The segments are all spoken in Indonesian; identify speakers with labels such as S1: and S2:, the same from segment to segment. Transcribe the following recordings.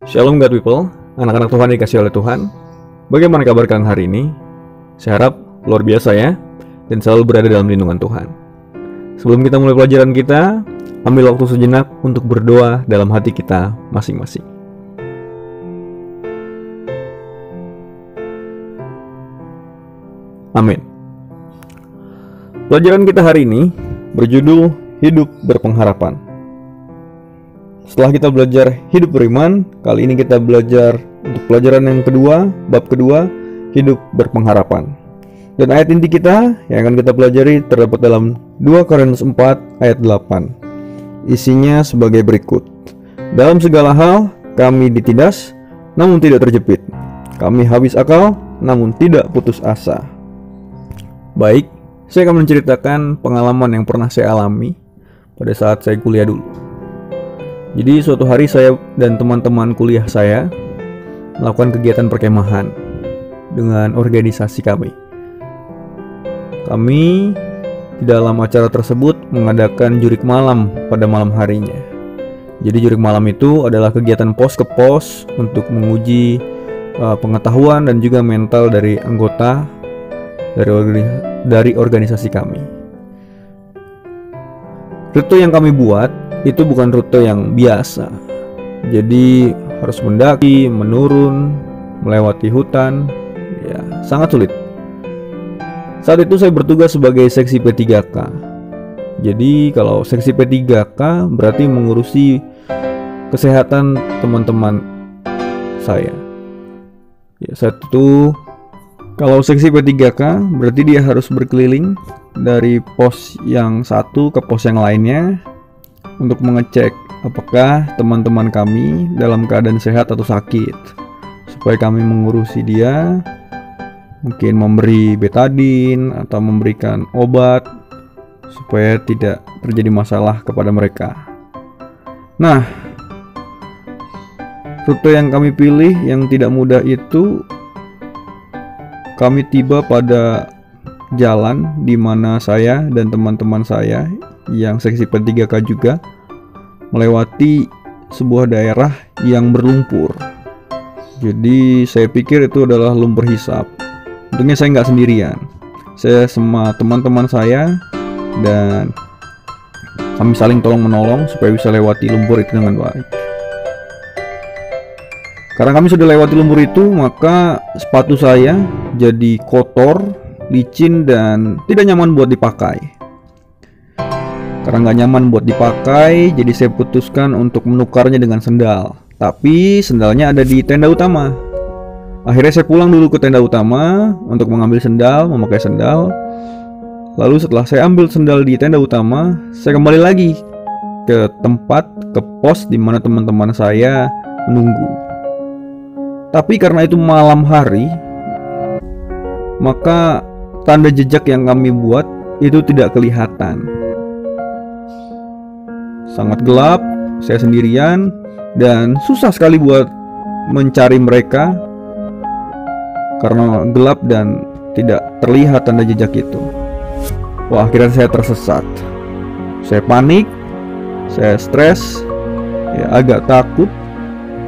S1: Shalom God people, anak-anak Tuhan dikasih oleh Tuhan. Bagaimana kabar kalian hari ini? Saya harap luar biasa ya, dan selalu berada dalam lindungan Tuhan. Sebelum kita mulai pelajaran kita, ambil waktu sejenak untuk berdoa dalam hati kita masing-masing. Amin. Pelajaran kita hari ini berjudul Hidup Berpengharapan. Setelah kita belajar hidup beriman, kali ini kita belajar untuk pelajaran yang kedua, bab kedua, hidup berpengharapan. Dan ayat inti kita yang akan kita pelajari terdapat dalam 2 Korintus 4 ayat 8. Isinya sebagai berikut. Dalam segala hal kami ditindas, namun tidak terjepit. Kami habis akal, namun tidak putus asa. Baik, saya akan menceritakan pengalaman yang pernah saya alami pada saat saya kuliah dulu. Jadi suatu hari saya dan teman-teman kuliah saya melakukan kegiatan perkemahan dengan organisasi kami. Kami di dalam acara tersebut mengadakan jurik malam pada malam harinya. Jadi jurik malam itu adalah kegiatan pos ke pos untuk menguji pengetahuan dan juga mental dari anggota dari organisasi kami. Rute yang kami buat itu bukan rute yang biasa. Jadi harus mendaki, menurun, melewati hutan. Ya, sangat sulit. Saat itu saya bertugas sebagai seksi P3K. Jadi kalau seksi P3K berarti mengurusi kesehatan teman-teman saya. Ya, saat itu kalau seksi P3K berarti dia harus berkeliling dari pos yang satu ke pos yang lainnya untuk mengecek apakah teman-teman kami dalam keadaan sehat atau sakit, supaya kami mengurusi dia, mungkin memberi betadin atau memberikan obat supaya tidak terjadi masalah kepada mereka. Nah, rute yang kami pilih yang tidak mudah itu, kami tiba pada jalan di mana saya dan teman-teman saya yang seksi P3K juga melewati sebuah daerah yang berlumpur. Jadi saya pikir itu adalah lumpur hisap. Untungnya saya nggak sendirian. Saya sama teman-teman saya dan kami saling tolong-menolong supaya bisa lewati lumpur itu dengan baik. Karena kami sudah lewati lumpur itu, maka sepatu saya jadi kotor, licin, dan tidak nyaman buat dipakai. Karena nggak nyaman buat dipakai, jadi saya putuskan untuk menukarnya dengan sendal. Tapi sendalnya ada di tenda utama. Akhirnya saya pulang dulu ke tenda utama untuk mengambil sendal, memakai sendal. Lalu setelah saya ambil sendal di tenda utama, saya kembali lagi ke tempat, ke pos di mana teman-teman saya menunggu. Tapi karena itu malam hari, maka tanda jejak yang kami buat itu tidak kelihatan. Sangat gelap, saya sendirian, dan susah sekali buat mencari mereka karena gelap dan tidak terlihat tanda jejak itu. Wah, akhirnya saya tersesat. Saya panik, saya stres, ya agak takut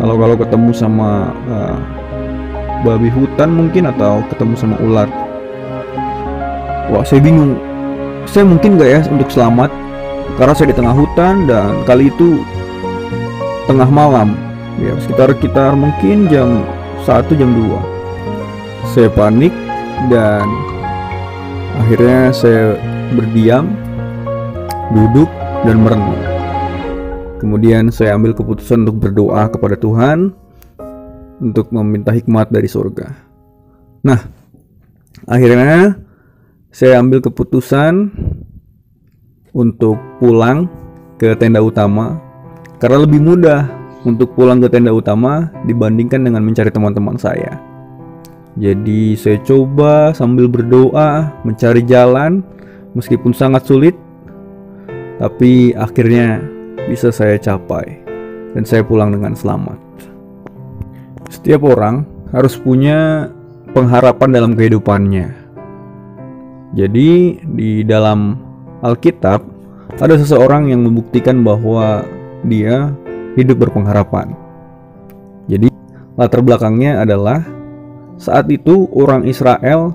S1: kalau ketemu sama babi hutan mungkin, atau ketemu sama ular. Wah, saya bingung. Saya mungkin gak ya untuk selamat? Karena saya di tengah hutan dan kali itu tengah malam. Ya, sekitar mungkin jam 1, jam 2. Saya panik dan akhirnya saya berdiam, duduk dan merenung. Kemudian saya ambil keputusan untuk berdoa kepada Tuhan untuk meminta hikmat dari surga. Nah, akhirnya saya ambil keputusan untuk pulang ke tenda utama, karena lebih mudah untuk pulang ke tenda utama dibandingkan dengan mencari teman-teman saya. Jadi saya coba sambil berdoa mencari jalan, meskipun sangat sulit, tapi akhirnya bisa saya capai dan saya pulang dengan selamat. Setiap orang harus punya pengharapan dalam kehidupannya. Jadi di dalam Alkitab ada seseorang yang membuktikan bahwa dia hidup berpengharapan. Jadi latar belakangnya adalah saat itu orang Israel,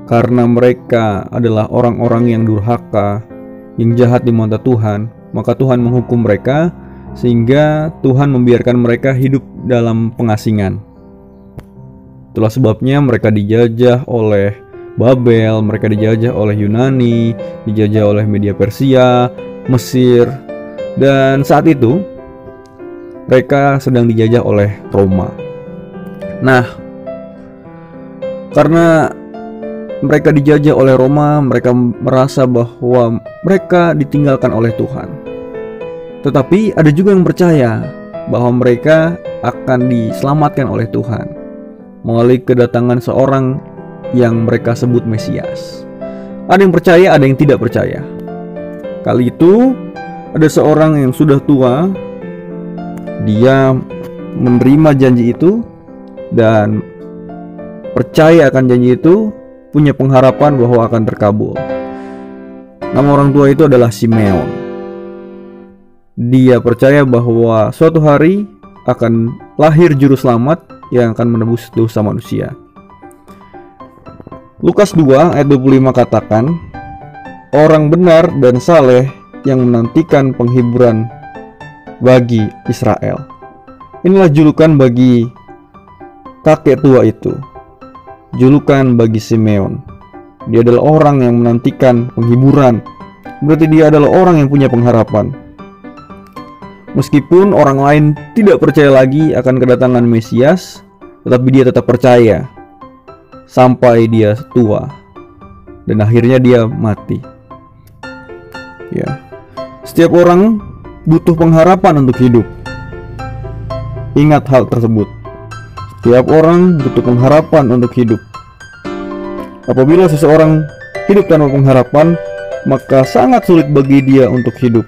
S1: karena mereka adalah orang-orang yang durhaka, yang jahat di mata Tuhan, maka Tuhan menghukum mereka sehingga Tuhan membiarkan mereka hidup dalam pengasingan. Itulah sebabnya mereka dijajah oleh Babel, mereka dijajah oleh Yunani, dijajah oleh Media Persia, Mesir, dan saat itu mereka sedang dijajah oleh Roma. Nah, karena mereka dijajah oleh Roma, mereka merasa bahwa mereka ditinggalkan oleh Tuhan. Tetapi ada juga yang percaya bahwa mereka akan diselamatkan oleh Tuhan melalui kedatangan seorang yang mereka sebut Mesias. Ada yang percaya, ada yang tidak percaya. Kali itu ada seorang yang sudah tua, dia menerima janji itu dan percaya akan janji itu, punya pengharapan bahwa akan terkabul. Nama orang tua itu adalah Simeon. Dia percaya bahwa suatu hari akan lahir juru selamat yang akan menebus dosa manusia. Lukas 2 ayat 25 katakan, orang benar dan saleh yang menantikan penghiburan bagi Israel. Inilah julukan bagi kakek tua itu, julukan bagi Simeon. Dia adalah orang yang menantikan penghiburan. Berarti dia adalah orang yang punya pengharapan. Meskipun orang lain tidak percaya lagi akan kedatangan Mesias, tetapi dia tetap percaya sampai dia tua dan akhirnya dia mati. Ya. Setiap orang butuh pengharapan untuk hidup. Ingat hal tersebut. Setiap orang butuh pengharapan untuk hidup. Apabila seseorang hidup tanpa pengharapan, maka sangat sulit bagi dia untuk hidup.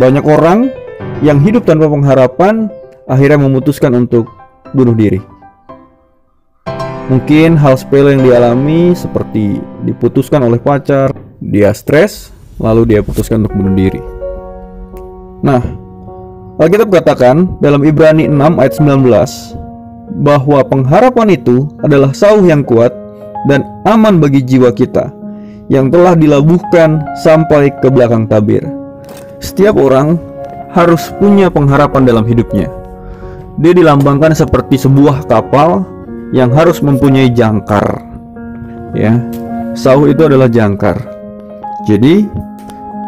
S1: Banyak orang yang hidup tanpa pengharapan akhirnya memutuskan untuk bunuh diri. Mungkin hal sepele yang dialami seperti diputuskan oleh pacar, dia stres, lalu dia putuskan untuk bunuh diri. Nah, Alkitab katakan dalam Ibrani 6 ayat 19 bahwa pengharapan itu adalah sauh yang kuat dan aman bagi jiwa kita yang telah dilabuhkan sampai ke belakang tabir. Setiap orang harus punya pengharapan dalam hidupnya. Dia dilambangkan seperti sebuah kapal yang harus mempunyai jangkar. Ya, sauh itu adalah jangkar. Jadi,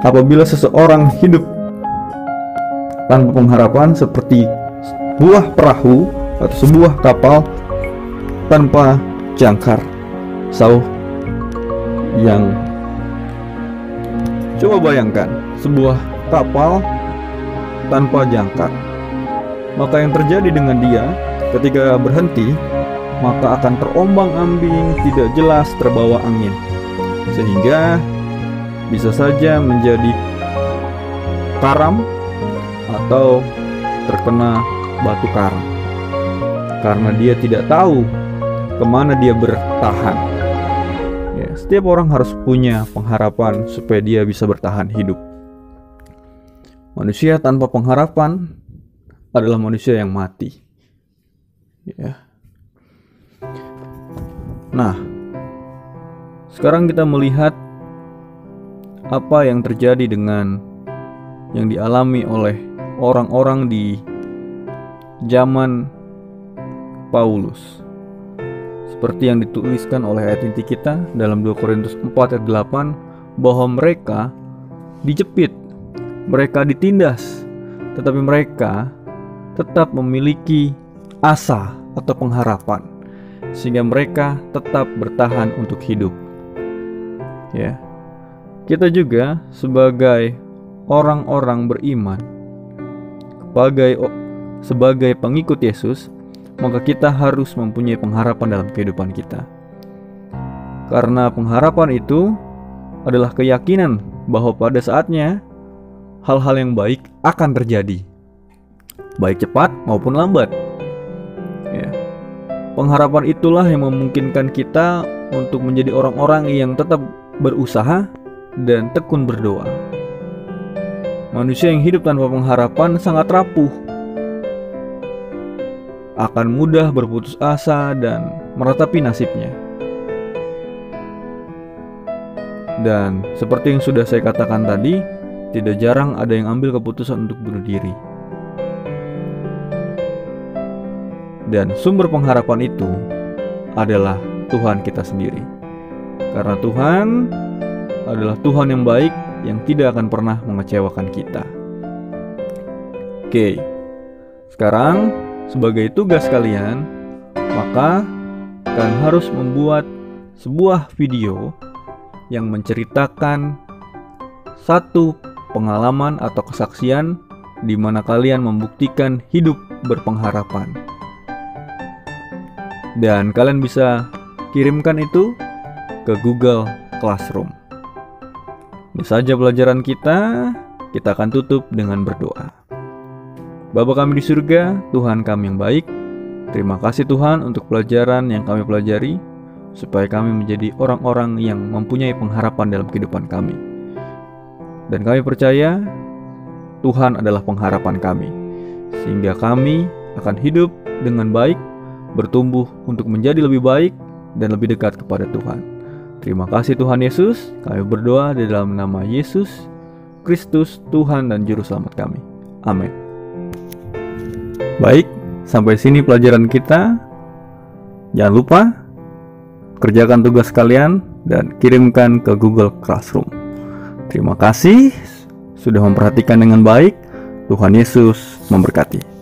S1: apabila seseorang hidup tanpa pengharapan seperti sebuah perahu atau sebuah kapal tanpa jangkar, sauh yang, coba bayangkan sebuah kapal tanpa jangkar, maka yang terjadi dengan dia ketika berhenti, maka akan terombang-ambing, tidak jelas, terbawa angin, sehingga bisa saja menjadi karam atau terkena batu karang karena dia tidak tahu kemana dia bertahan. Ya, setiap orang harus punya pengharapan supaya dia bisa bertahan hidup. Manusia tanpa pengharapan adalah manusia yang mati. Ya. Nah, sekarang kita melihat apa yang terjadi dengan yang dialami oleh orang-orang di zaman Paulus. Seperti yang dituliskan oleh ayat inti kita dalam 2 Korintus 4 ayat 8, bahwa mereka dijepit, mereka ditindas, tetapi mereka tetap memiliki asa atau pengharapan, sehingga mereka tetap bertahan untuk hidup. Ya, kita juga sebagai orang-orang beriman, sebagai pengikut Yesus, maka kita harus mempunyai pengharapan dalam kehidupan kita. Karena pengharapan itu adalah keyakinan bahwa pada saatnya hal-hal yang baik akan terjadi, baik cepat maupun lambat. Ya. Pengharapan itulah yang memungkinkan kita untuk menjadi orang-orang yang tetap berusaha dan tekun berdoa. Manusia yang hidup tanpa pengharapan sangat rapuh. akan mudah berputus asa dan meratapi nasibnya. Dan seperti yang sudah saya katakan tadi, tidak jarang ada yang ambil keputusan untuk bunuh diri. Dan sumber pengharapan itu adalah Tuhan kita sendiri. Karena Tuhan adalah Tuhan yang baik, yang tidak akan pernah mengecewakan kita. Oke, sekarang sebagai tugas kalian, maka kalian harus membuat sebuah video yang menceritakan satu pengalaman atau kesaksian di mana kalian membuktikan hidup berpengharapan. Dan kalian bisa kirimkan itu ke Google Classroom. Ini saja pelajaran kita akan tutup dengan berdoa. Bapa kami di surga, Tuhan kami yang baik, terima kasih Tuhan untuk pelajaran yang kami pelajari, supaya kami menjadi orang-orang yang mempunyai pengharapan dalam kehidupan kami. Dan kami percaya Tuhan adalah pengharapan kami, sehingga kami akan hidup dengan baik, bertumbuh untuk menjadi lebih baik dan lebih dekat kepada Tuhan. Terima kasih Tuhan Yesus, kami berdoa di dalam nama Yesus Kristus, Tuhan dan Juru Selamat kami. Amin. Baik, sampai sini pelajaran kita. Jangan lupa kerjakan tugas kalian dan kirimkan ke Google Classroom. Terima kasih sudah memperhatikan dengan baik. Tuhan Yesus memberkati.